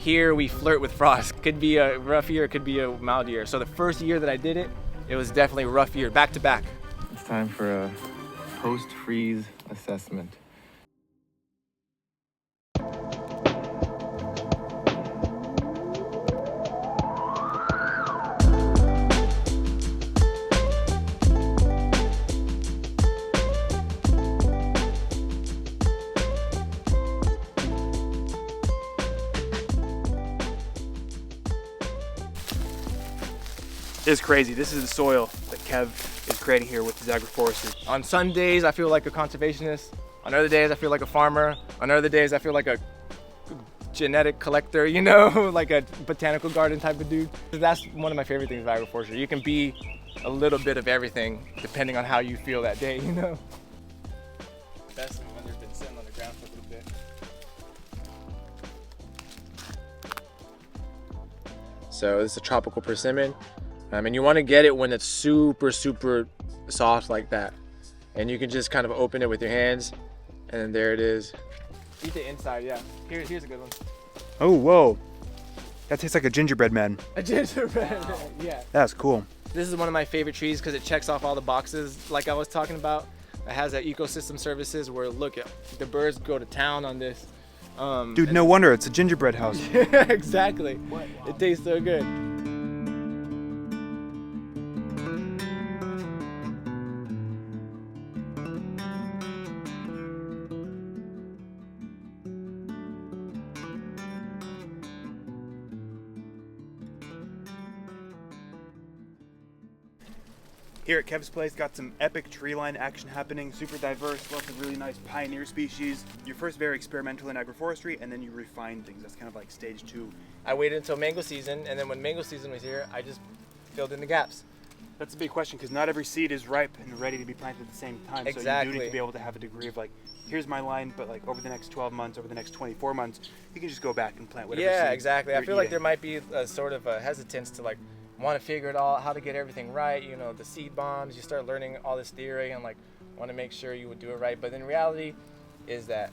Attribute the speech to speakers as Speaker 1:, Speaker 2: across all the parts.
Speaker 1: here we flirt with frost. Could be a rough year, it could be a mild year. So the first year that I did it, it was definitely a rough year, back to back. It's time for a post-freeze assessment.
Speaker 2: It's crazy. This is the soil that Kev is creating here with his agroforestry.
Speaker 1: On some days, I feel like a conservationist. On other days, I feel like a farmer. On other days, I feel like a genetic collector, you know, like a botanical garden type of dude. That's one of my favorite things about agroforestry. You can be a little bit of everything depending on how you feel that day, you know? Best when they've been sitting on the ground for a little bit. So this is a tropical persimmon. And you want to get it when it's super, super soft like that. And you can just kind of open it with your hands, and then there it is. Eat the inside, yeah. Here's a good one.
Speaker 2: Oh, whoa. That tastes like a gingerbread man.
Speaker 1: A gingerbread man, yeah.
Speaker 2: That's cool.
Speaker 1: This is one of my favorite trees because it checks off all the boxes like I was talking about. It has that ecosystem services where, look, the birds go to town on this.
Speaker 2: Dude, no wonder it's a gingerbread house.
Speaker 1: Yeah, exactly. It tastes so good.
Speaker 2: Here at Kev's place, got some epic tree line action happening, super diverse, lots of really nice pioneer species. You're first very experimental in agroforestry, and then you refine things. That's kind of like stage 2.
Speaker 1: I waited until mango season, and then when mango season was here, I just filled in the gaps.
Speaker 2: That's a big question, because not every seed is ripe and ready to be planted at the same time.
Speaker 1: Exactly.
Speaker 2: So you do need to be able to have a degree of like, here's my line, but like over the next 12 months, over the next 24 months, you can just go back and plant whatever
Speaker 1: Yeah,
Speaker 2: seed
Speaker 1: exactly. I
Speaker 2: you're
Speaker 1: feel like
Speaker 2: eating.
Speaker 1: there might be a sort of a hesitance to like want to figure it all, how to get everything right, you know, the seed bombs, you start learning all this theory and like want to make sure you would do it right. But in reality is that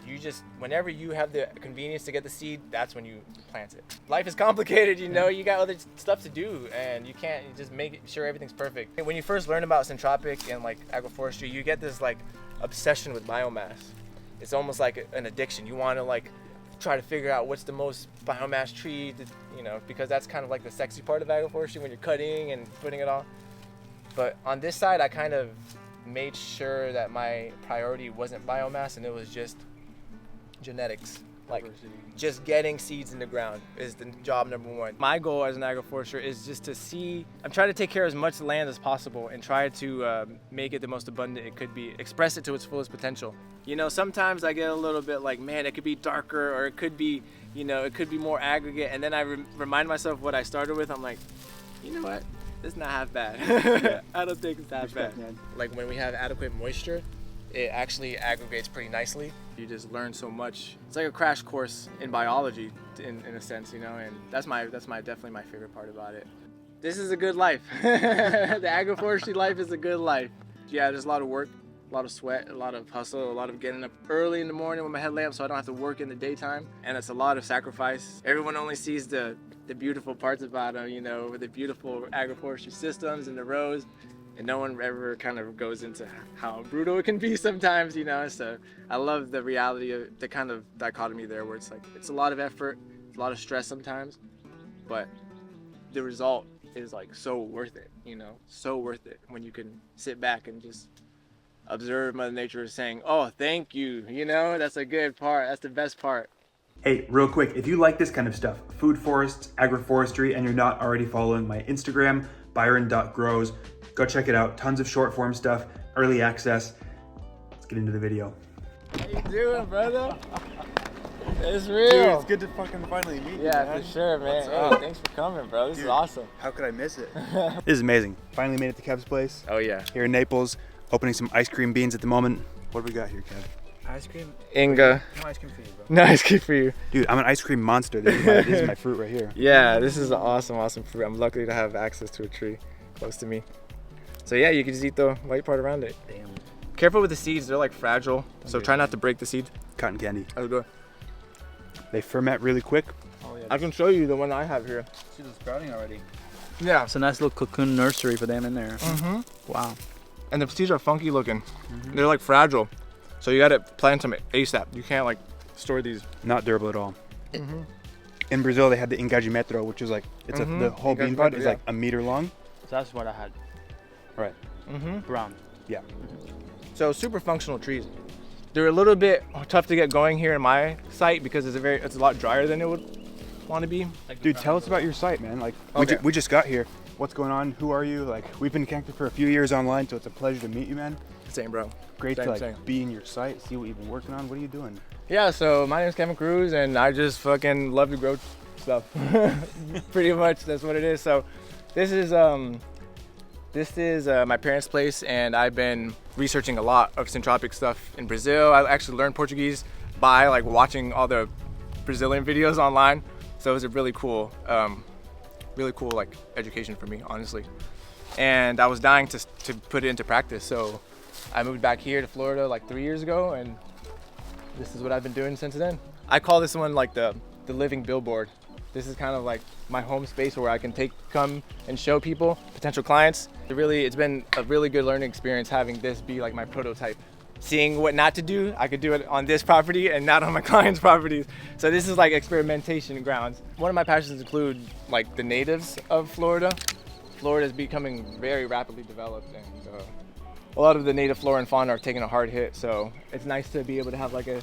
Speaker 1: you just, whenever you have the convenience to get the seed, that's when you plant it. Life is complicated, you know, you got other stuff to do and you can't just make sure everything's perfect. When you first learn about Syntropic and like agroforestry, you get this like obsession with biomass. It's almost like an addiction. You want to like try to figure out what's the most biomass tree, you know, because that's kind of like the sexy part of agroforestry when you're cutting and putting it all. But on this side, I kind of made sure that my priority wasn't biomass and it was just genetics. Like just getting seeds in the ground is the job number one. My goal as an agroforester is just to see, I'm trying to take care of as much land as possible and try to make it the most abundant it could be, express it to its fullest potential. You know, sometimes I get a little bit like, man, it could be darker or it could be, you know, it could be more aggregate. And then I remind myself what I started with. I'm like, you know what? It's not half bad. Yeah. I don't think it's half bad. Man. Like when we have adequate moisture, it actually aggregates pretty nicely. You just learn so much. It's like a crash course in biology, in a sense, you know, and that's definitely my favorite part about it. This is a good life. The agroforestry life is a good life. Yeah, there's a lot of work, a lot of sweat, a lot of hustle, a lot of getting up early in the morning with my headlamp so I don't have to work in the daytime, and it's a lot of sacrifice. Everyone only sees the beautiful parts about them, you know, with the beautiful agroforestry systems and the rows. And no one ever kind of goes into how brutal it can be sometimes, you know. So I love the reality of the kind of dichotomy there where it's like, it's a lot of effort, a lot of stress sometimes, but the result is like so worth it, you know, so worth it when you can sit back and just observe Mother Nature saying, oh, thank you, you know, that's a good part, that's the best part.
Speaker 2: Hey, real quick, if you like this kind of stuff, food forests, agroforestry, and you're not already following my Instagram, byron.grows, go check it out. Tons of short form stuff, early access. Let's get into the video.
Speaker 1: How you doing, brother? It's real.
Speaker 2: Dude, it's good to fucking finally meet you,
Speaker 1: Yeah,
Speaker 2: man.
Speaker 1: for sure, man. Hey, thanks for coming, bro. This is awesome.
Speaker 2: How could I miss it? This is amazing. Finally made it to Kev's place.
Speaker 1: Oh, yeah.
Speaker 2: Here in Naples, opening some ice cream beans at the moment. What do we got here, Kev?
Speaker 3: Ice cream?
Speaker 1: Inga.
Speaker 3: No ice cream for you, bro.
Speaker 1: No ice cream for you.
Speaker 2: Dude, I'm an ice cream monster. This is my fruit right here.
Speaker 1: Yeah, this is an awesome, awesome fruit. I'm lucky to have access to a tree close to me. So yeah, you can just eat the white part around it.
Speaker 3: Damn.
Speaker 1: Careful with the seeds, they're like fragile. So try not to break the seed.
Speaker 2: Cotton candy.
Speaker 1: How's it going?
Speaker 2: They ferment really quick.
Speaker 1: Oh I can show you the one I have here.
Speaker 3: See the sprouting already.
Speaker 1: Yeah.
Speaker 3: It's a nice little cocoon nursery for them in there.
Speaker 1: Mm-hmm.
Speaker 3: Wow.
Speaker 1: And the seeds are funky looking. They're like fragile. So you gotta plant them ASAP. You can't like store these.
Speaker 2: Not durable at all. In Brazil, they had the engajimetro, which is like, it's the whole bean pod is like a meter long.
Speaker 3: So that's what I had.
Speaker 2: Right.
Speaker 3: Brown.
Speaker 2: Yeah.
Speaker 1: So super functional trees. They're a little bit tough to get going here in my site because it's a lot drier than it would want to be.
Speaker 2: Dude, tell us about your site, man. Like,
Speaker 1: Okay.
Speaker 2: we just got here. What's going on? Who are you? Like, we've been connected for a few years online, so it's a pleasure to meet you, man.
Speaker 1: Same, bro.
Speaker 2: Great to
Speaker 1: Same.
Speaker 2: be in your site, see what you've been working on. What are you doing?
Speaker 1: Yeah, so my name is Kevin Cruz, and I just fucking love to grow stuff. Pretty much, that's what it is. So this is my parents' place, and I've been researching a lot of Syntropic stuff in Brazil. I actually learned Portuguese by like watching all the Brazilian videos online. So it was a really cool like education for me, honestly. And I was dying to put it into practice. So I moved back here to Florida like 3 years ago, and this is what I've been doing since then. I call this one like the living billboard. This is kind of like my home space where I can come and show people, potential clients. It's been a really good learning experience having this be like my prototype. Seeing what not to do, I could do it on this property and not on my clients' properties. So this is like experimentation grounds. One of my passions include like the natives of Florida. Florida is becoming very rapidly developed, and a lot of the native flora and fauna are taking a hard hit. So it's nice to be able to have like a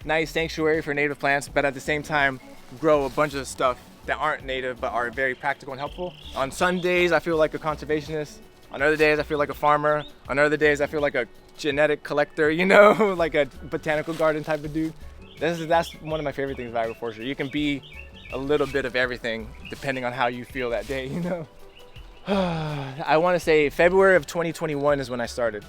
Speaker 1: nice sanctuary for native plants, but at the same time grow a bunch of stuff that aren't native but are very practical and helpful. On some days I feel like a conservationist. On other days I feel like a farmer. On other days I feel like a genetic collector, you know, like a botanical garden type of dude. That's one of my favorite things about agroforestry. You can be a little bit of everything depending on how you feel that day, you know. I want to say February of 2021 is when I started.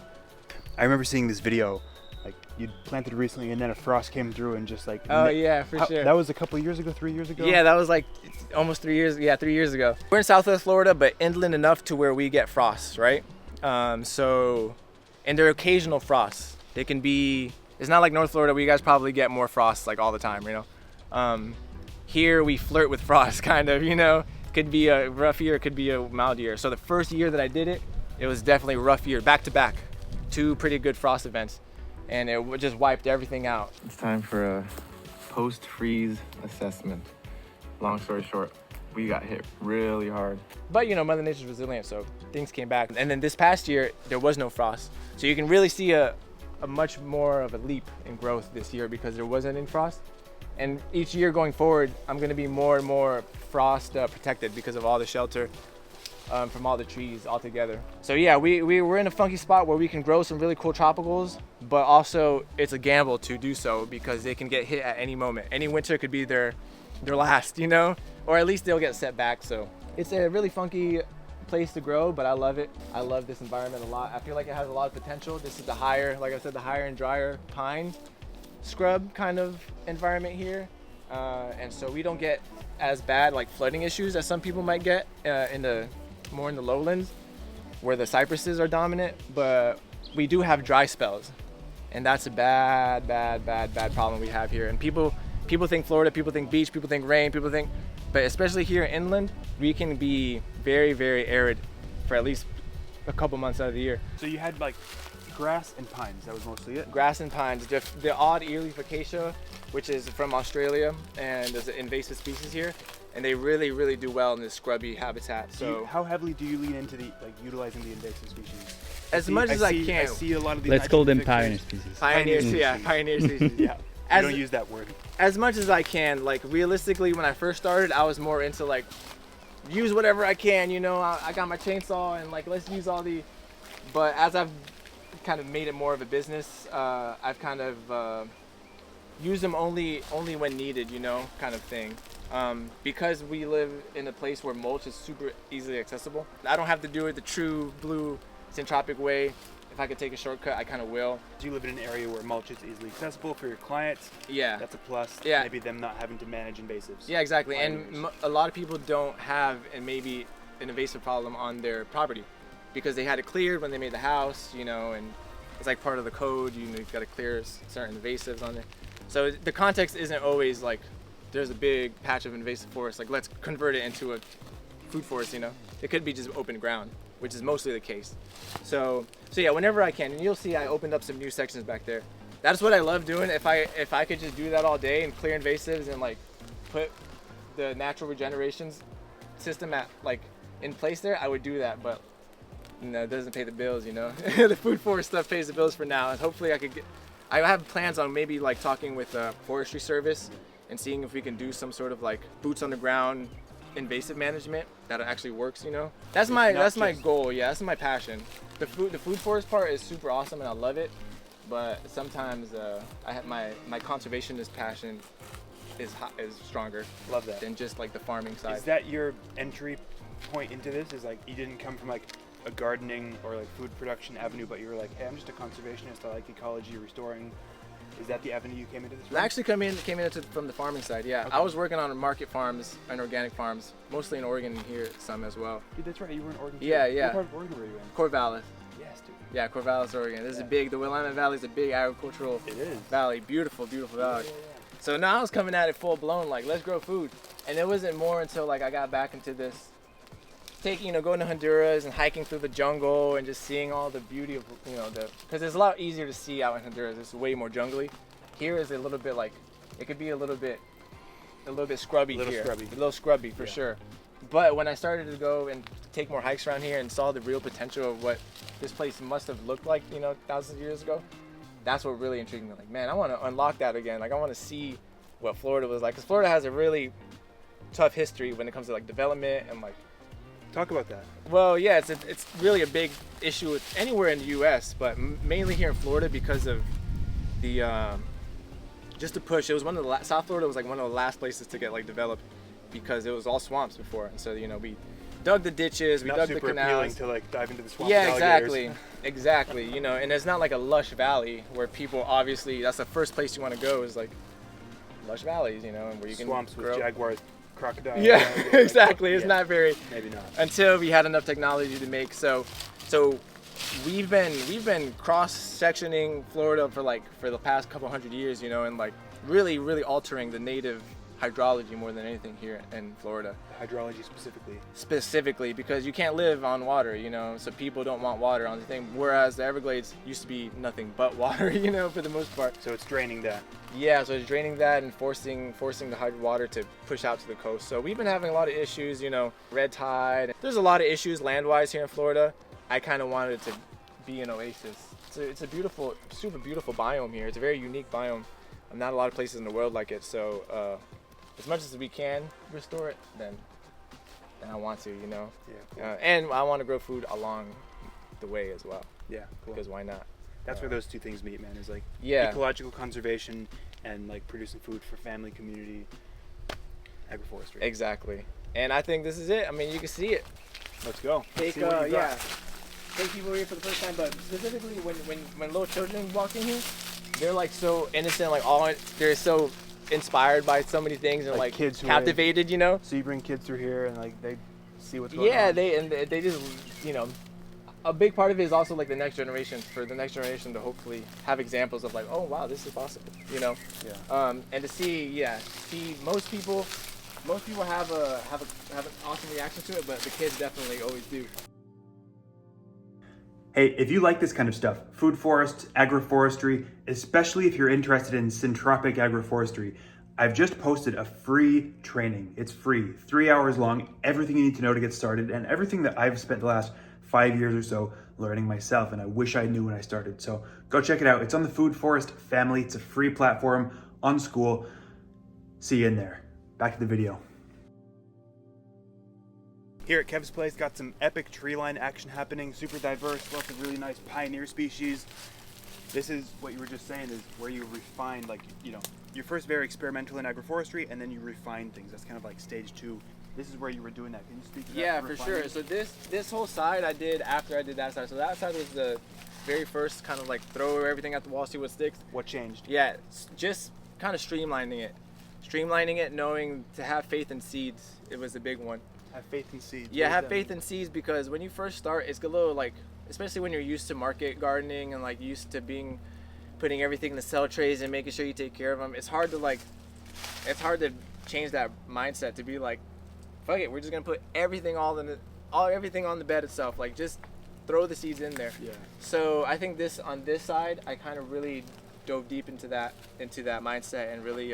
Speaker 2: I remember seeing this video, like you'd planted recently and then a frost came through and just like...
Speaker 1: Oh yeah, for sure.
Speaker 2: That was a couple of years ago, 3 years ago?
Speaker 1: Yeah, that was like almost 3 years, 3 years ago. We're in Southwest Florida, but inland enough to where we get frosts, right? And there are occasional frosts. They can be, it's not like North Florida where you guys probably get more frosts like all the time, you know? Here we flirt with frost kind of, you know? Could be a rough year, it could be a mild year. So the first year that I did it, it was definitely a rough year, back to back. 2 pretty good frost events, and it just wiped everything out. It's time for a post-freeze assessment. Long story short, we got hit really hard. But you know, Mother Nature's resilient, so things came back. And then this past year, there was no frost. So you can really see a much more of a leap in growth this year because there wasn't any frost. And each year going forward, I'm gonna be more and more frost protected because of all the shelter from all the trees all together. So yeah, we're in a funky spot where we can grow some really cool tropicals, but also it's a gamble to do so because they can get hit at any moment. Any winter could be their last, you know? Or at least they'll get set back. So it's a really funky place to grow, but I love it. I love this environment a lot. I feel like it has a lot of potential. This is the higher, like I said, the higher and drier pine scrub kind of environment here. And so we don't get as bad like flooding issues as some people might get more in the lowlands where the cypresses are dominant, but we do have dry spells, and that's a bad problem we have here. And people think Florida, people think beach, people think rain, but especially here inland, we can be very, very arid for at least a couple months out of the year.
Speaker 2: So you had like grass and pines, that was mostly it?
Speaker 1: Grass and pines. The odd earleaf acacia, which is from Australia, and there's an invasive species here, and they really, really do well in this scrubby habitat. So
Speaker 2: how heavily do you lean into utilizing the invasive species?
Speaker 1: As much as I can.
Speaker 2: I see a lot of these.
Speaker 3: Let's call them pioneer species.
Speaker 1: Pioneer species. Yeah.
Speaker 2: I don't use that word.
Speaker 1: As much as I can. Like realistically, when I first started, I was more into like use whatever I can. You know, I got my chainsaw and like let's use all the. But as I've kind of made it more of a business, I've kind of used them only when needed. You know, kind of thing. Because we live in a place where mulch is super easily accessible. I don't have to do it the true blue Syntropic way. If I could take a shortcut, I kind of will.
Speaker 2: Do you live in an area where mulch is easily accessible for your clients?
Speaker 1: Yeah.
Speaker 2: That's a plus.
Speaker 1: Yeah.
Speaker 2: Maybe them not having to manage invasives.
Speaker 1: Yeah, exactly. And a lot of people don't have maybe an invasive problem on their property because they had it cleared when they made the house, you know, and it's like part of the code, you know, you've got to clear certain invasives on there. So the context isn't always like there's a big patch of invasive forest, like let's convert it into a food forest, you know? It could be just open ground, which is mostly the case. So yeah, whenever I can, and you'll see I opened up some new sections back there. That's what I love doing. If I could just do that all day and clear invasives and like put the natural regenerations system in place there, I would do that, but it doesn't pay the bills, you know. The food forest stuff pays the bills for now, and hopefully I have plans on maybe like talking with the forestry service and seeing if we can do some sort of like boots on the ground invasive management that actually works, you know. That's my goal. Yeah, that's my passion. The food forest part is super awesome and I love it, but sometimes I have my conservationist passion is stronger.
Speaker 2: Love that.
Speaker 1: Than just like the farming side.
Speaker 2: Is that your entry point into this? Is like you didn't come from like a gardening or like food production avenue, but you were like, hey, I'm just a conservationist. I like ecology, restoring. Is that the avenue you came into this from?
Speaker 1: I actually came into from the farming side. Yeah, okay. I was working on market farms and organic farms, mostly in Oregon and here some as well.
Speaker 2: Dude, that's right. You were in Oregon.
Speaker 1: Yeah,
Speaker 2: too.
Speaker 1: yeah.
Speaker 2: What part of Oregon were you in?
Speaker 1: Corvallis.
Speaker 2: Yes, dude.
Speaker 1: Yeah, Corvallis, Oregon. This is big. The Willamette Valley is a big agricultural valley. Beautiful, beautiful valley. Yeah. So now I was coming at it full blown, like let's grow food. And it wasn't more until like I got back into this, going to Honduras and hiking through the jungle and just seeing all the beauty of, because it's a lot easier to see out in Honduras. It's way more jungly. Here is a little bit like, it could be a little bit scrubby here. A little scrubby for sure. But when I started to go and take more hikes around here and saw the real potential of what this place must have looked like, thousands of years ago, that's what really intrigued me. Like, man, I want to unlock that again. Like, I want to see what Florida was like. Because Florida has a really tough history when it comes to like development and like.
Speaker 2: Talk about that. Well,
Speaker 1: yeah, it's really a big issue with anywhere in the U.S., but mainly here in Florida because of the just to push. It was one of the South Florida was like one of the last places to get like developed because it was all swamps before, and so we dug the ditches, we dug the canals.
Speaker 2: Not super appealing to like dive into the swamp.
Speaker 1: Yeah, exactly. And it's not like a lush valley where people obviously that's the first place you want to go is like lush valleys, and where you can
Speaker 2: swamps with jaguars. Crocodile.
Speaker 1: Yeah, exactly. It's not very.
Speaker 2: Maybe not.
Speaker 1: Until we had enough technology to make so we've been cross-sectioning Florida for the past couple hundred years, and like really altering the native hydrology more than anything here in Florida.
Speaker 2: The hydrology
Speaker 1: specifically because you can't live on water, so people don't want water on the thing, whereas the Everglades used to be nothing but water, for the most part.
Speaker 2: So it's draining that.
Speaker 1: Yeah, so it's draining that and forcing the hydro water to push out to the coast. So we've been having a lot of issues, red tide. There's a lot of issues land-wise here in Florida. I kind of wanted it to be an oasis. It's a beautiful, super beautiful biome here. It's a very unique biome. Not a lot of places in the world like it. So as much as we can restore it, then I want to,
Speaker 2: Yeah. Cool.
Speaker 1: And I want to grow food along the way as well.
Speaker 2: Yeah, cool.
Speaker 1: Because why not?
Speaker 2: That's where those two things meet, man. Is like ecological conservation and like producing food for family, community, agroforestry.
Speaker 1: Exactly. And I think this is it. I mean, you can see it.
Speaker 2: Let's go.
Speaker 1: Take people here for the first time, but specifically when little children walk in here, they're like so innocent, like they're so inspired by so many things and like
Speaker 2: kids
Speaker 1: captivated,
Speaker 2: So you bring kids through here and like they see what's going on.
Speaker 1: Yeah, they just a big part of it is also like the next generation to hopefully have examples of like, oh wow, this is possible,
Speaker 2: Yeah.
Speaker 1: And to see most people have an awesome reaction to it, but the kids definitely always do.
Speaker 2: Hey, if you like this kind of stuff, food forests, agroforestry, especially if you're interested in syntropic agroforestry, I've just posted a free training. It's free, 3 hours long, everything you need to know to get started, and everything that I've spent the last 5 years or so learning myself, and I wish I knew when I started. So go check it out. It's on the Food Forest family. It's a free platform on School. See you in there. Back to the video. Here at Kev's place, got some epic tree line action happening, super diverse, lots of really nice pioneer species. This is what you were just saying, is where you refine, like, you're first very experimental in agroforestry, and then you refine things. That's kind of like stage 2. This is where you were doing that. Can you speak to that?
Speaker 1: Yeah, for sure. So this whole side I did after I did that side. So that side was the very first kind of like throw everything at the wall, see what sticks.
Speaker 2: What changed?
Speaker 1: Yeah, just kind of streamlining it, knowing to have faith in seeds. It was a big one.
Speaker 2: Have faith in seeds.
Speaker 1: Yeah, have faith in seeds, because when you first start, it's a little like, especially when you're used to market gardening and like used to putting everything in the cell trays and making sure you take care of them. It's hard to change that mindset to be like, fuck it, we're just gonna put everything everything on the bed itself. Like, just throw the seeds in there.
Speaker 2: Yeah.
Speaker 1: So I think on this side, I kind of really dove deep into that mindset and really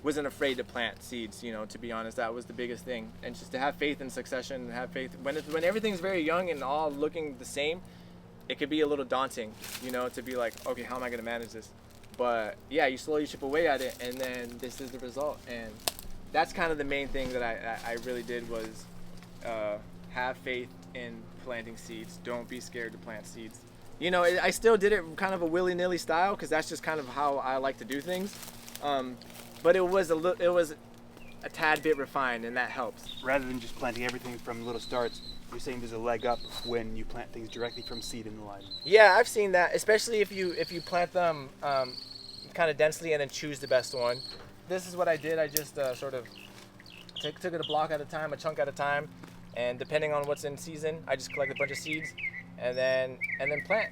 Speaker 1: wasn't afraid to plant seeds. You know, to be honest, that was the biggest thing. And just to have faith in succession and have faith when everything's very young and all looking the same, it could be a little daunting. You know, to be like, okay, how am I gonna manage this? But yeah, you slowly chip away at it, and then this is the result. And that's kind of the main thing that I really did was have faith in planting seeds. Don't be scared to plant seeds. You know, I still did it kind of a willy-nilly style because that's just kind of how I like to do things. But it was a tad bit refined, and that helps.
Speaker 2: Rather than just planting everything from little starts, you're saying there's a leg up when you plant things directly from seed in the line.
Speaker 1: Yeah, I've seen that, especially if you plant them kind of densely and then choose the best one. This is what I did. I just sort of took it a block at a time, a chunk at a time, and depending on what's in season, I just collect a bunch of seeds and then plant.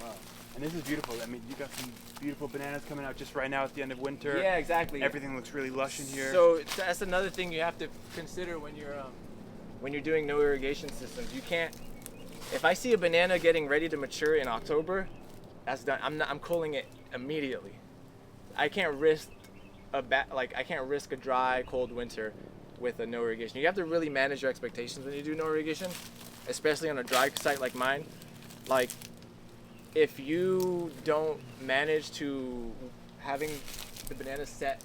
Speaker 2: Wow. And this is beautiful. I mean, you got some beautiful bananas coming out just right now at the end of winter.
Speaker 1: Yeah, exactly.
Speaker 2: Everything looks really lush in here.
Speaker 1: So that's another thing you have to consider when you're doing no irrigation systems. You can't. If I see a banana getting ready to mature in October, that's done. I'm culling it immediately. I can't risk a dry, cold winter with a no irrigation. You have to really manage your expectations when you do no irrigation, especially on a dry site like mine. Like, if you don't manage to having the bananas set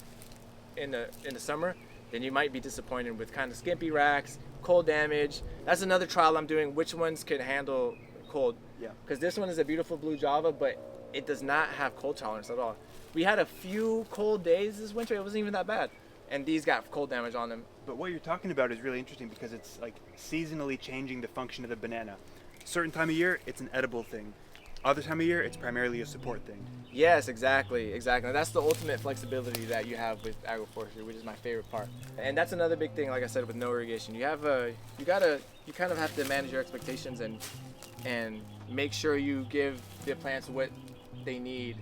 Speaker 1: in the summer, then you might be disappointed with kind of skimpy racks, cold damage. That's another trial I'm doing, which ones could handle cold.
Speaker 2: Yeah.
Speaker 1: Because this one is a beautiful blue Java, but it does not have cold tolerance at all. We had a few cold days this winter. It wasn't even that bad. And these got cold damage on them.
Speaker 2: But what you're talking about is really interesting because it's like seasonally changing the function of the banana. Certain time of year, it's an edible thing. Other time of year, it's primarily a support thing.
Speaker 1: Yes, exactly. That's the ultimate flexibility that you have with agroforestry, which is my favorite part. And that's another big thing, like I said, with no irrigation. You kind of have to manage your expectations and make sure you give the plants what they need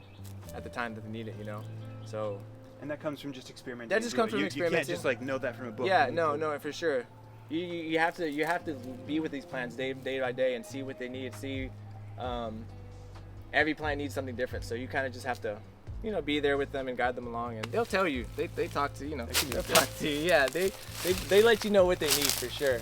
Speaker 1: at the time that they need it, you know? So.
Speaker 2: And that comes from just experimenting.
Speaker 1: That just comes from experimenting.
Speaker 2: You can't just like know that from a book.
Speaker 1: Yeah, no, for sure. You have to be with these plants day by day and see what they need. See, every plant needs something different. So you kind of just have to, you know, be there with them and guide them along. And they'll tell you. They talk to you know. They'll talk to you. Yeah, they let you know what they need for sure.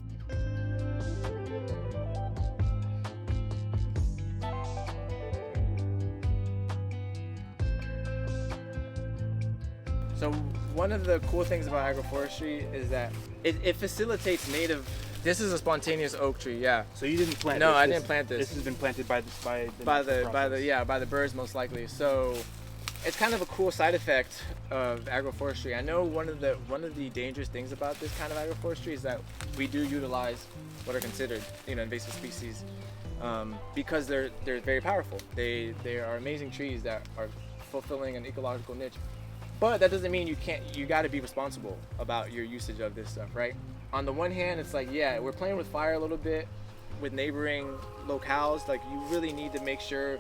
Speaker 1: So one of the cool things about agroforestry is that it facilitates native. This is a spontaneous oak tree, yeah.
Speaker 2: So you didn't plant
Speaker 1: this? No, I
Speaker 2: this,
Speaker 1: didn't plant this.
Speaker 2: This has been planted by
Speaker 1: the birds most likely. So it's kind of a cool side effect of agroforestry. I know one of the dangerous things about this kind of agroforestry is that we do utilize what are considered, you know, invasive species because they're very powerful. They are amazing trees that are fulfilling an ecological niche. But that doesn't mean you got to be responsible about your usage of this stuff, right? On the one hand, it's like, yeah, we're playing with fire a little bit with neighboring locales. Like, you really need to make sure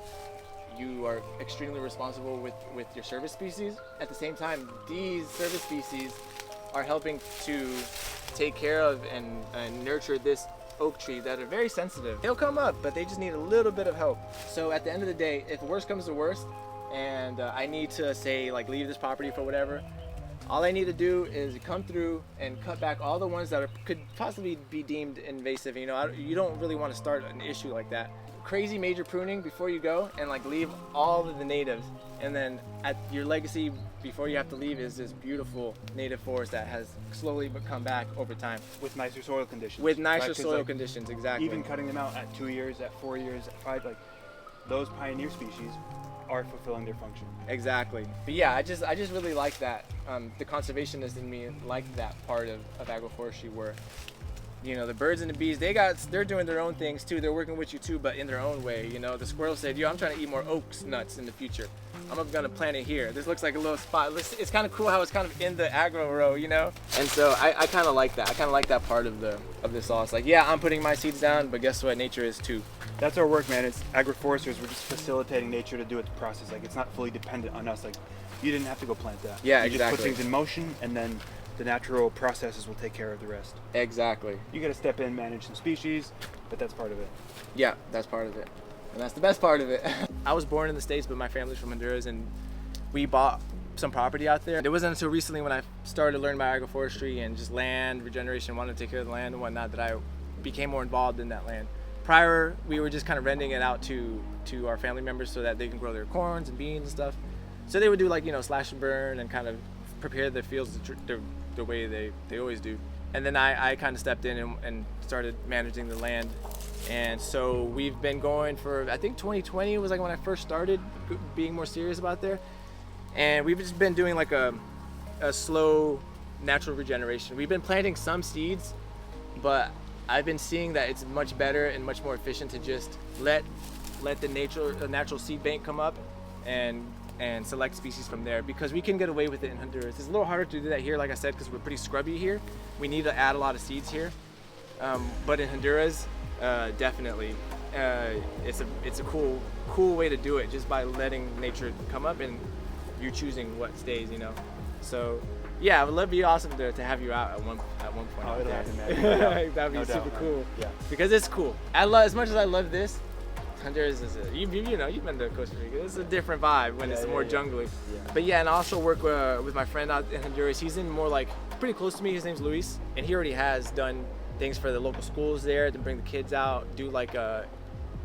Speaker 1: you are extremely responsible with your service species. At the same time, these service species are helping to take care of and nurture this oak tree that are very sensitive. They'll come up, but they just need a little bit of help. So at the end of the day, if worst comes to worst, and I need to say like leave this property for whatever, all I need to do is come through and cut back all the ones that could possibly be deemed invasive. You know, you don't really want to start an issue like that. Crazy major pruning before you go, and like leave all of the natives, and then at your legacy before you have to leave is this beautiful native forest that has slowly come back over time
Speaker 2: with nicer soil conditions.
Speaker 1: With nicer soil conditions, exactly.
Speaker 2: Even cutting them out at 2 years, at 4 years, at 5, like those pioneer species are fulfilling their function. Exactly.
Speaker 1: But yeah, I just really like that. The conservationist in me liked that part of agroforestry where, you know, the birds and the bees, they're doing their own things too. They're working with you too, but in their own way. You know, the squirrel said, yo, I'm trying to eat more oaks nuts in the future. I'm gonna plant it here. This looks like a little spot. It's kind of cool how it's kind of in the agro row, you know? And so I kind of like that. I kind of like that part of this all. It's like, yeah, I'm putting my seeds down, but guess what? Nature is too.
Speaker 2: That's our work, man. It's agroforesters. We're just facilitating nature to do its process. Like, it's not fully dependent on us. Like, you didn't have to go plant that.
Speaker 1: Yeah,
Speaker 2: you
Speaker 1: exactly.
Speaker 2: just put things in motion, and then the natural processes will take care of the rest.
Speaker 1: Exactly.
Speaker 2: You got to step in, manage some species, but that's part of it.
Speaker 1: Yeah, that's part of it. And that's the best part of it. I was born in the States, but my family's from Honduras, and we bought some property out there. It wasn't until recently when I started learning about agroforestry and just land regeneration, wanted to take care of the land and whatnot, that I became more involved in that land. Prior, we were just kind of renting it out to our family members so that they can grow their corns and beans and stuff. So they would do, like, you know, slash and burn and kind of prepare the fields the way they always do. And then I kind of stepped in and started managing the land. And so we've been going for, I think 2020 was like when I first started being more serious about there. And we've just been doing like a slow natural regeneration. We've been planting some seeds, but I've been seeing that it's much better and much more efficient to just let the natural seed bank come up and select species from there, because we can get away with it in Honduras. It's a little harder to do that here, like I said, because we're pretty scrubby here. We need to add a lot of seeds here. But in Honduras, definitely, it's a cool way to do it, just by letting nature come up and you're choosing what stays, you know. So yeah, it would be awesome to have you out at one point.
Speaker 2: Oh, it'll happen, man.
Speaker 1: That'd be
Speaker 2: No
Speaker 1: super
Speaker 2: doubt.
Speaker 1: cool.
Speaker 2: Yeah.
Speaker 1: Because it's cool. As much as I love this, Honduras is you know, you've been to Costa Rica. It's a different vibe when it's more jungly.
Speaker 2: Yeah.
Speaker 1: But yeah, and I also work with my friend out in Honduras. He's in more like pretty close to me. His name's Luis, and he already has done things for the local schools there to bring the kids out, do like a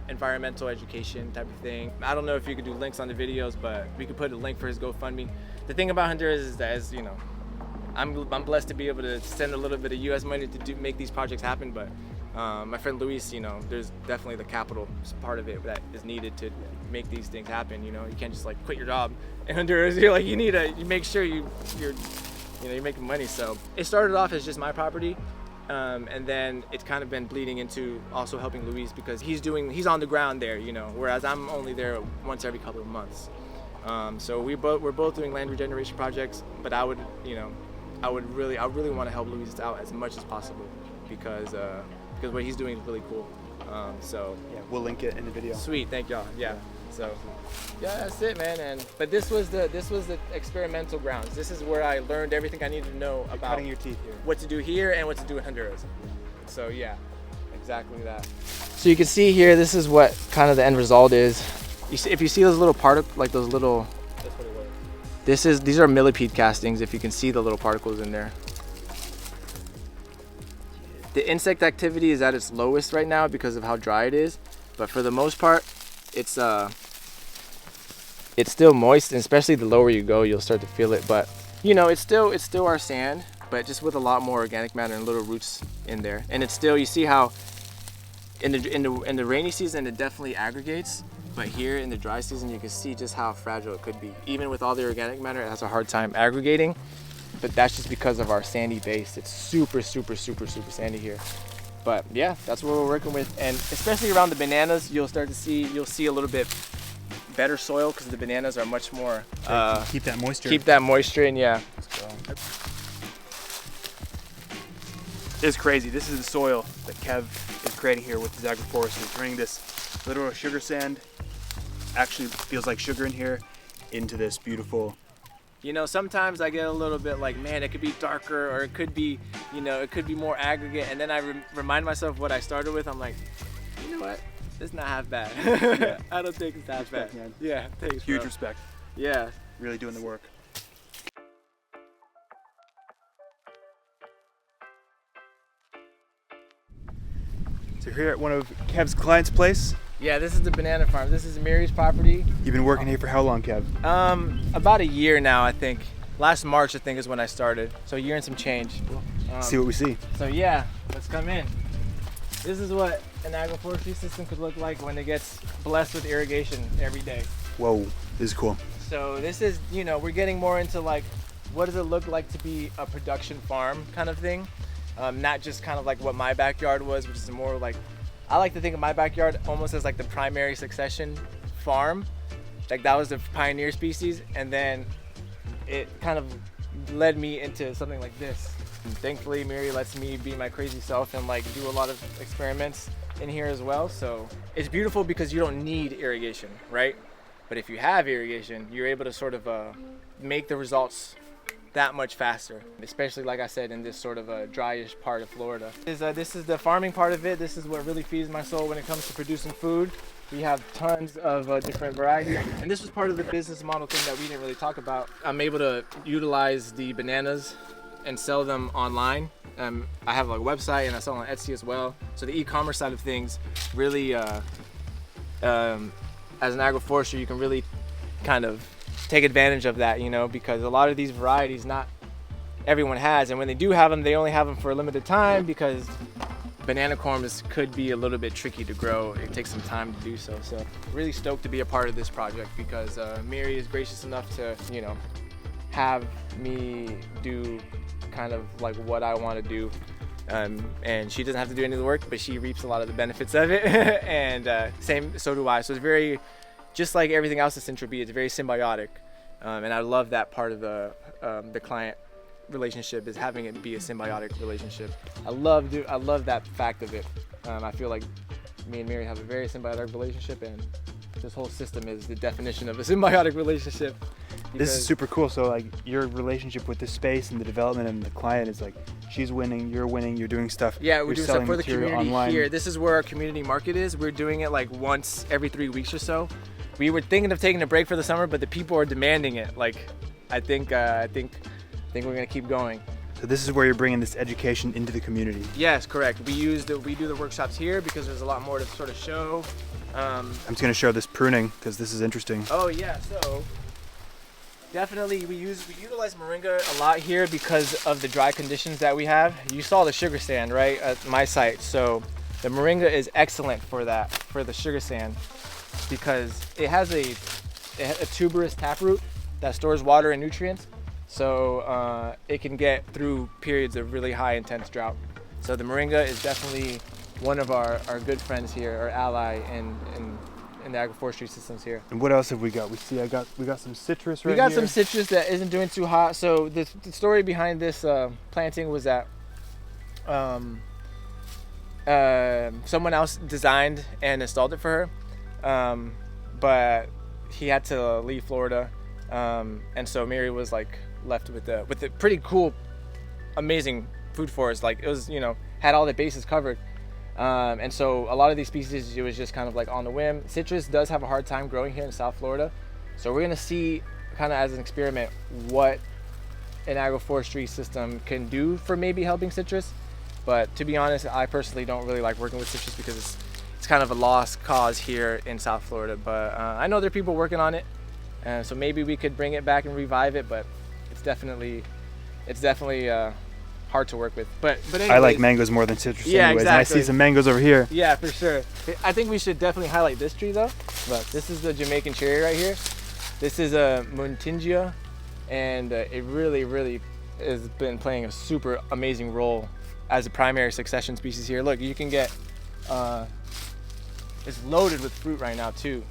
Speaker 1: environmental education type of thing. I don't know if you could do links on the videos, but we could put a link for his GoFundMe. The thing about Honduras is that, as you know, I'm blessed to be able to send a little bit of U.S. money to make these projects happen, but my friend Luis, you know, there's definitely the capital part of it that is needed to make these things happen. You know, you can't just like quit your job in Honduras. You're like, you make sure you're making money. So it started off as just my property, and then it's kind of been bleeding into also helping Luis, because he's on the ground there, you know, whereas I'm only there once every couple of months. So we're both doing land regeneration projects, but I really want to help Luis out as much as possible, because what he's doing is really cool. So
Speaker 2: Yeah, we'll link it in the video.
Speaker 1: sweet, thank y'all. Yeah. So yeah, that's it, man. But this was the experimental grounds. This is where I learned everything I needed to know about
Speaker 2: Cutting your teeth here.
Speaker 1: what to do here and what to do in Honduras. So yeah, exactly that. So you can see here, this is what kind of the end result is. If you see those little particles, like those little,
Speaker 2: That's what it was.
Speaker 1: these are millipede castings, if you can see the little particles in there. The insect activity is at its lowest right now because of how dry it is, but for the most part, it's still moist, and especially the lower you go, you'll start to feel it. But you know, it's still our sand, but just with a lot more organic matter and little roots in there. And it's still, you see how in the rainy season it definitely aggregates, but here in the dry season you can see just how fragile it could be. Even with all the organic matter, it has a hard time aggregating. But that's just because of our sandy base. It's super sandy here. But yeah, that's what we're working with. And especially around the bananas, you'll see a little bit better soil, because the bananas are much more
Speaker 2: Keep that moisture.
Speaker 1: keep that moisture in. Yeah.
Speaker 2: It's crazy. This is the soil that Kev is creating here with his agroforestry. Turning this literal sugar sand, actually feels like sugar in here, into this beautiful.
Speaker 1: You know, sometimes I get a little bit like, man, it could be darker, or it could be, you know, it could be more aggregate. And then I remind myself what I started with. I'm like, you know what? It's not half bad.
Speaker 2: Yeah.
Speaker 1: I don't think it's half
Speaker 2: Respect,
Speaker 1: bad.
Speaker 2: man.
Speaker 1: Yeah, thanks,
Speaker 2: Huge
Speaker 1: bro.
Speaker 2: respect.
Speaker 1: Yeah.
Speaker 2: Really doing the work. So here at one of Kev's clients' place.
Speaker 1: Yeah, this is the banana farm. This is Mary's property.
Speaker 2: You've been working here for how long, Kev?
Speaker 1: About a year now, I think. Last March, I think, is when I started. So a year and some change.
Speaker 2: See what we see.
Speaker 1: So yeah, let's come in. This is what an agroforestry system could look like when it gets blessed with irrigation every day.
Speaker 2: Whoa, this is cool.
Speaker 1: So this is, you know, we're getting more into like, what does it look like to be a production farm kind of thing? Not just kind of like what my backyard was, which is more like, I like to think of my backyard almost as like the primary succession farm. Like that was the pioneer species, and then it kind of led me into something like this. And thankfully, Mary lets me be my crazy self and like do a lot of experiments in here as well. So it's beautiful because you don't need irrigation, right? But if you have irrigation, you're able to sort of make the results that much faster, especially like I said in this sort of a dryish part of Florida. This is the farming part of it. This is what really feeds my soul when it comes to producing food. We have tons of different varieties, and this was part of the business model thing that we didn't really talk about. I'm able to utilize the bananas and sell them online. I have like a website and I sell on Etsy as well. So the e-commerce side of things really, as an agroforester, you can really kind of take advantage of that, you know, because a lot of these varieties not everyone has, and when they do have them, they only have them for a limited time because banana corms could be a little bit tricky to grow. It takes some time to do so. So really stoked to be a part of this project because Miri is gracious enough to, you know, have me do kind of like what I want to do. And she doesn't have to do any of the work, but she reaps a lot of the benefits of it. And so do I. So it's very, just like everything else at Syntropic, it's very symbiotic. And I love that part of the client relationship, is having it be a symbiotic relationship. I love that fact of it. I feel like me and Miri have a very symbiotic relationship, and this whole system is the definition of a symbiotic relationship.
Speaker 2: This is super cool. So like your relationship with the space and the development and the client is like, she's winning, you're winning, you're doing stuff.
Speaker 1: Yeah, we're doing stuff for the community
Speaker 2: online.
Speaker 1: Here. This is where our community market is. We're doing it like once every 3 weeks or so. We were thinking of taking a break for the summer, but the people are demanding it. Like, I think we're gonna keep going.
Speaker 2: So this is where you're bringing this education into the community.
Speaker 1: Yes, correct. We do the workshops here because there's a lot more to sort of show.
Speaker 2: I'm just gonna show this pruning because this is interesting.
Speaker 1: Oh yeah, so definitely we utilize Moringa a lot here because of the dry conditions that we have. You saw the sugar sand, right, at my site. So the Moringa is excellent for that, for the sugar sand, because it has a tuberous taproot that stores water and nutrients. So it can get through periods of really high intense drought. So the Moringa is definitely one of our good friends here, our ally in the agroforestry systems here.
Speaker 2: And what else have we got? We got some citrus right here.
Speaker 1: We got some citrus that isn't doing too hot. So the story behind this planting was that someone else designed and installed it for her, but he had to leave Florida, and so Miri was like left with the pretty cool, amazing food forest. Like, it was, you know, had all the bases covered. And so a lot of these species, it was just kind of like on the whim. Citrus does have a hard time growing here in South Florida. So we're gonna see, kind of as an experiment, what an agroforestry system can do for maybe helping citrus. But to be honest, I personally don't really like working with citrus because it's kind of a lost cause here in South Florida. But I know there are people working on it. And so maybe we could bring it back and revive it, but it's definitely hard to work with. But anyways,
Speaker 2: I like mangoes more than citrus.
Speaker 1: Yeah,
Speaker 2: anyways.
Speaker 1: exactly.
Speaker 2: And I see some mangoes over here.
Speaker 1: Yeah, for sure. I think we should definitely highlight this tree though. Look, this is the Jamaican cherry right here. This is a Moringa, and it really has been playing a super amazing role as a primary succession species here. Look, you can get, it's loaded with fruit right now too.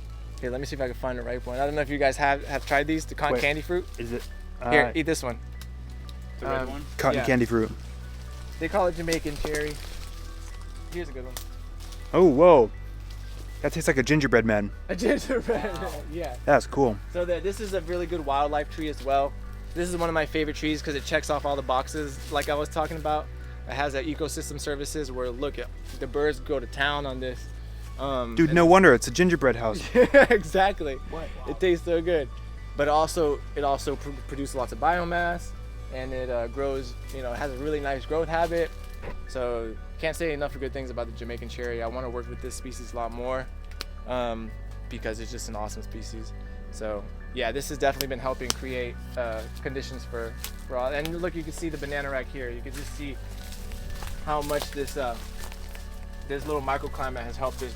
Speaker 1: Here, let me see if I can find the right one. I don't know if you guys have tried these, the cotton candy fruit.
Speaker 2: Is it?
Speaker 1: Here, eat this one.
Speaker 3: The red one?
Speaker 2: Cotton candy fruit.
Speaker 1: They call it Jamaican cherry. Here's a good one.
Speaker 2: Oh, whoa. That tastes like a gingerbread man.
Speaker 1: A gingerbread, yeah.
Speaker 2: That's cool.
Speaker 1: So this is a really good wildlife tree as well. This is one of my favorite trees because it checks off all the boxes like I was talking about. It has that ecosystem services where, look, the birds go to town on this.
Speaker 2: Dude, no wonder it's a gingerbread house.
Speaker 1: Exactly. Wow. It tastes so good. But it also produces lots of biomass, and it grows, you know, it has a really nice growth habit. So can't say enough good things about the Jamaican cherry. I want to work with this species a lot more because it's just an awesome species. So yeah, this has definitely been helping create conditions for all. And look, you can see the banana rack here. You can just see how much this little microclimate has helped this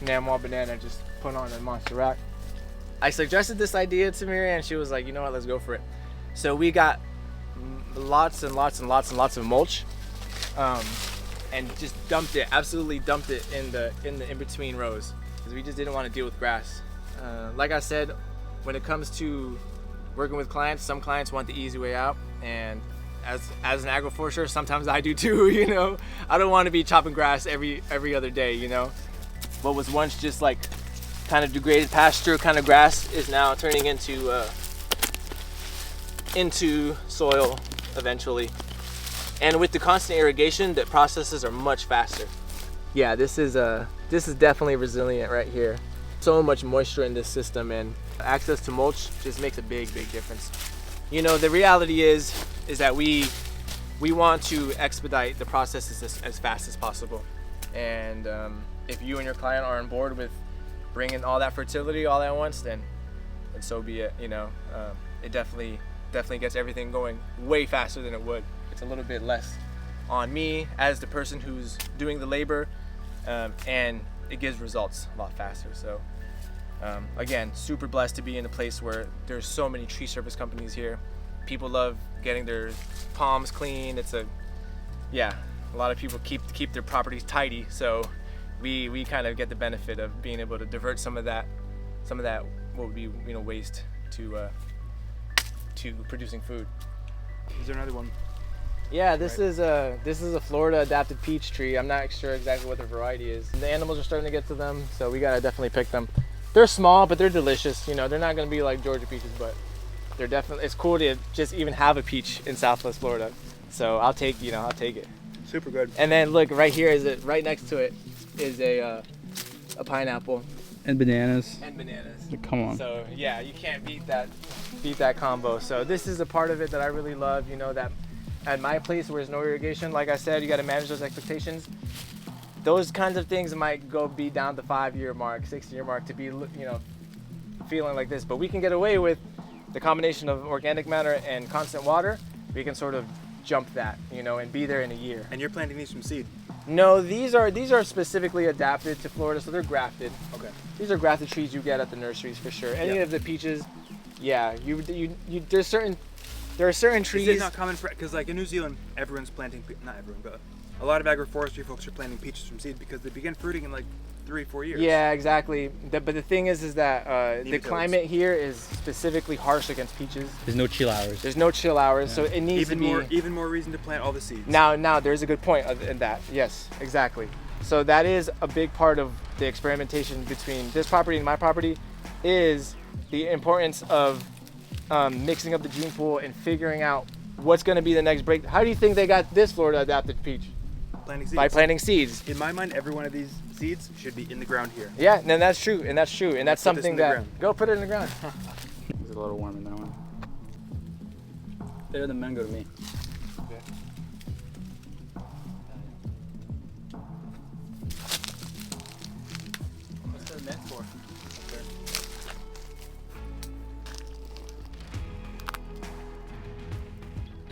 Speaker 1: Namwal banana just put on a monster rack. I suggested this idea to Miri, and she was like, you know what, let's go for it. So we got lots and lots of mulch, and just absolutely dumped it in the in-between rows, because we just didn't want to deal with grass. Like I said, when it comes to working with clients, some clients want the easy way out, and as an agroforester, sometimes I do too, you know. I don't want to be chopping grass every other day, you know. What was once just like kind of degraded pasture kind of grass is now turning into into soil eventually. And with the constant irrigation, the processes are much faster. Yeah, this is definitely resilient right here. So much moisture in this system, and access to mulch just makes a big difference. You know, the reality is that we want to expedite the processes as fast as possible. And if you and your client are on board with bringing all that fertility all at once, then so be it. You know, it definitely gets everything going way faster than it would. It's a little bit less on me as the person who's doing the labor, and it gives results a lot faster. So again, super blessed to be in a place where there's so many tree service companies here. People love getting their palms clean. A lot of people keep their properties tidy. So we kind of get the benefit of being able to divert some of that what would be, you know, waste to producing food.
Speaker 2: Is there another one?
Speaker 1: Yeah, this is a Florida adapted peach tree. I'm not sure exactly what the variety is. The animals are starting to get to them, so we gotta definitely pick them. They're small, but they're delicious. You know, they're not gonna be like Georgia peaches, but they're definitely. It's cool to just even have a peach in Southwest Florida. So I'll take it.
Speaker 2: Super good.
Speaker 1: And then look, right here right next to it is a pineapple.
Speaker 3: And bananas. Come on.
Speaker 1: So yeah, you can't beat that combo. So this is a part of it that I really love. You know, that at my place where there's no irrigation, like I said, you got to manage those expectations. Those kinds of things might be down the 5-year mark, 6-year mark to be, you know, feeling like this. But we can get away with the combination of organic matter and constant water. We can sort of jump that, you know, and be there in a year.
Speaker 2: And you're planting these from seed?
Speaker 1: No, these are specifically adapted to Florida, so they're grafted.
Speaker 2: Okay.
Speaker 1: These are grafted trees you get at the nurseries for sure. Any of the peaches, yeah, there are certain trees.
Speaker 2: Is it not common for, because like in New Zealand, everyone's planting, not everyone, but a lot of agroforestry folks are planting peaches from seed because they begin fruiting in like 3-4 years.
Speaker 1: Yeah, exactly. But the thing is that the climate here is specifically harsh against peaches.
Speaker 3: There's no chill hours.
Speaker 1: So it needs to be
Speaker 2: even more reason to plant all the seeds.
Speaker 1: Now there's a good point in that. Yes, exactly. So that is a big part of the experimentation between this property and my property, is the importance of mixing up the gene pool and figuring out what's going to be the next break. How do you think they got this Florida adapted peach?
Speaker 2: Planting seeds.
Speaker 1: By planting seeds.
Speaker 2: In my mind, every one of these seeds should be in the ground here.
Speaker 1: Yeah, and that's true, and that's something that go put it in the ground.
Speaker 3: It's a little warm in that one. Better than mango to me.
Speaker 1: Okay. What's it meant for?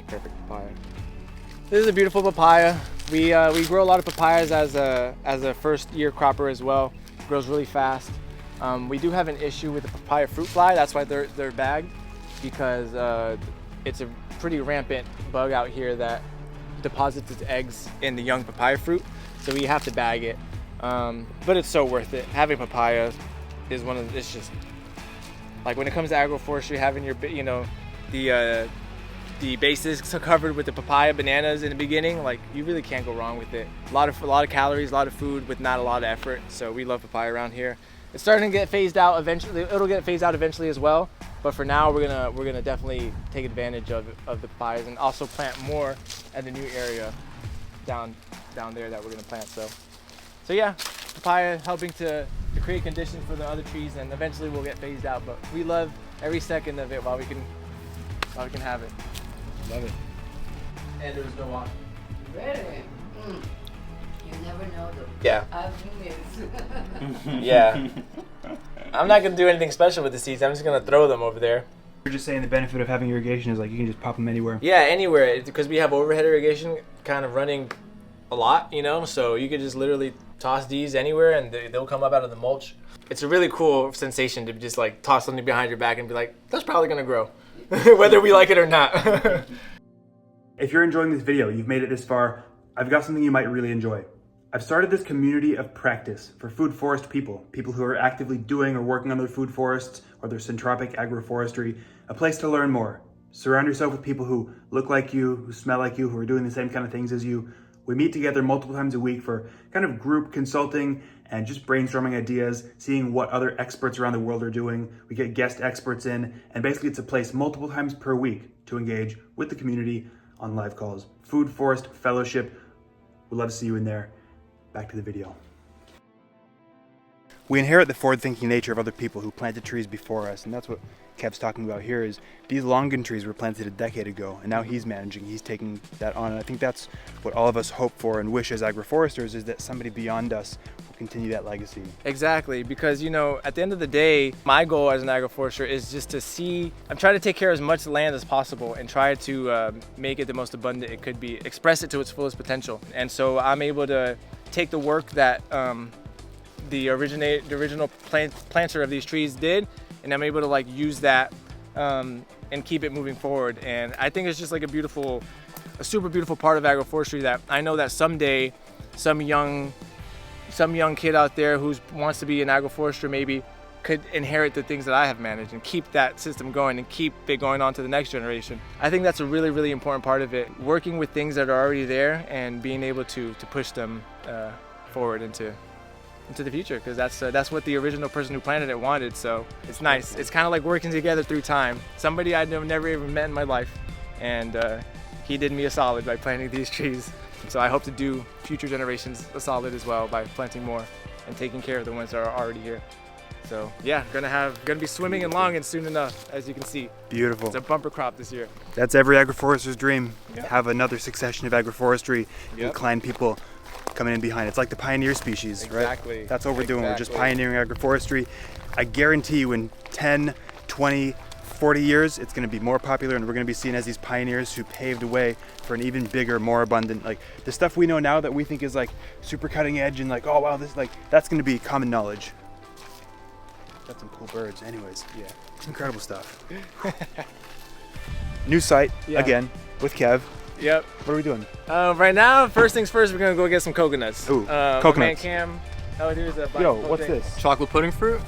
Speaker 1: Perfect papaya. This is a beautiful papaya. We grow a lot of papayas as a first year cropper as well. It grows really fast. We do have an issue with the papaya fruit fly. That's why they're bagged, because it's a pretty rampant bug out here that deposits its eggs in the young papaya fruit. So we have to bag it. But it's so worth it. Having papaya is it's just like, when it comes to agroforestry, having your, you know, the bases covered with the papaya bananas in the beginning, like, you really can't go wrong with it. A lot of calories, a lot of food with not a lot of effort. So we love papaya around here. It's starting to get phased out eventually. It'll get phased out eventually as well. But for now, we're gonna definitely take advantage of the papayas, and also plant more at the new area down there that we're gonna plant. So yeah, papaya helping to create conditions for the other trees, and eventually we'll get phased out. But we love every second of it while we can have it. Love it. And there was no water.
Speaker 4: Really? You never know though.
Speaker 1: Yeah.
Speaker 4: I've been this.
Speaker 1: Yeah. I'm not gonna do anything special with the seeds. I'm just gonna throw them over there.
Speaker 2: You're just saying the benefit of having irrigation is like you can just pop them anywhere.
Speaker 1: Yeah, anywhere, because we have overhead irrigation kind of running a lot, you know. So you could just literally toss these anywhere, and they'll come up out of the mulch. It's a really cool sensation to just like toss something behind your back and be like, that's probably gonna grow, whether we like it or not.
Speaker 2: If you're enjoying this video, you've made it this far, I've got something you might really enjoy. I've started this community of practice for food forest people who are actively doing or working on their food forests or their syntropic agroforestry, a place to learn more. Surround yourself with people who look like you, who smell like you, who are doing the same kind of things as you. We meet together multiple times a week for kind of group consulting and just brainstorming ideas, seeing what other experts around the world are doing. We get guest experts in, and basically it's a place multiple times per week to engage with the community on live calls. Food Forest Fellowship. We'd love to see you in there. Back to the video. We inherit the forward-thinking nature of other people who planted trees before us, and that's what Kev's talking about here. Is these longan trees were planted a decade ago, and now he's taking that on, and I think that's what all of us hope for and wish as agroforesters, is that somebody beyond us will continue that legacy.
Speaker 1: Exactly, because at the end of the day, my goal as an agroforester is just to see, I'm trying to take care of as much land as possible and try to make it the most abundant it could be, express it to its fullest potential. And so I'm able to take the work that the original planter of these trees did, and I'm able to use that and keep it moving forward. And I think it's just like a super beautiful part of agroforestry that I know that someday some young kid out there who wants to be an agroforester maybe could inherit the things that I have managed and keep that system going and keep it going on to the next generation. I think that's a really, really important part of it. Working with things that are already there and being able to push them forward into the future, because that's what the original person who planted it wanted. So it's nice. It's kind of like working together through time. Somebody I'd never even met in my life, and he did me a solid by planting these trees. So I hope to do future generations a solid as well by planting more and taking care of the ones that are already here. So yeah, gonna be swimming in longan soon enough, as you can see.
Speaker 2: Beautiful.
Speaker 1: It's a bumper crop this year.
Speaker 2: That's every agroforester's dream.
Speaker 1: Yep.
Speaker 2: Have another succession of agroforestry, inclined people coming in behind. It's like the pioneer species,
Speaker 1: Exactly.
Speaker 2: Right? That's what we're doing. We're just pioneering agroforestry. I guarantee you in 10, 20, 40 years, it's going to be more popular, and we're going to be seen as these pioneers who paved the way for an even bigger, more abundant, the stuff we know now that we think is super cutting edge and oh wow, this that's going to be common knowledge. Got some cool birds. Anyways, yeah, it's incredible stuff. New site again with Kev.
Speaker 1: Yep.
Speaker 2: What are we doing?
Speaker 1: Right now, first things first, we're gonna go get some coconuts.
Speaker 2: Ooh,
Speaker 1: Man
Speaker 2: coconuts.
Speaker 1: Cam. Oh, here's a
Speaker 2: Yo, what's this?
Speaker 3: Chocolate pudding fruit?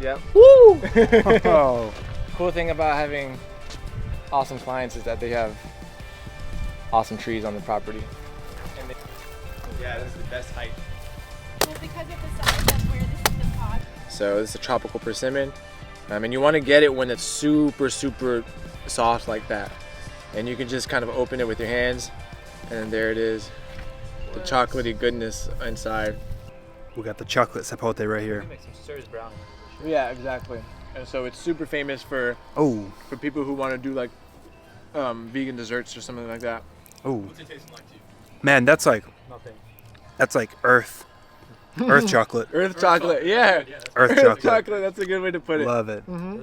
Speaker 1: Yep.
Speaker 2: Woo! Oh.
Speaker 1: Cool thing about having awesome clients is that they have awesome trees on the property. And yeah, this is the best height.
Speaker 5: Well, because of the size, that's where this is the pod.
Speaker 1: So this is a tropical persimmon. And you want to get it when it's super, super soft like that. And you can just kind of open it with your hands, and there it is. The chocolatey goodness inside.
Speaker 2: We got the chocolate sapote right here.
Speaker 1: Make some serious brownie. Yeah, exactly. And so it's super famous for people who want to do vegan desserts or something like that.
Speaker 2: Oh.
Speaker 1: What's it tasting like to you?
Speaker 2: Man, that's
Speaker 1: Nothing.
Speaker 2: That's earth chocolate.
Speaker 1: Earth chocolate, yeah.
Speaker 2: Earth chocolate.
Speaker 1: That's a good way to put it.
Speaker 2: Love it.
Speaker 1: Mm-hmm.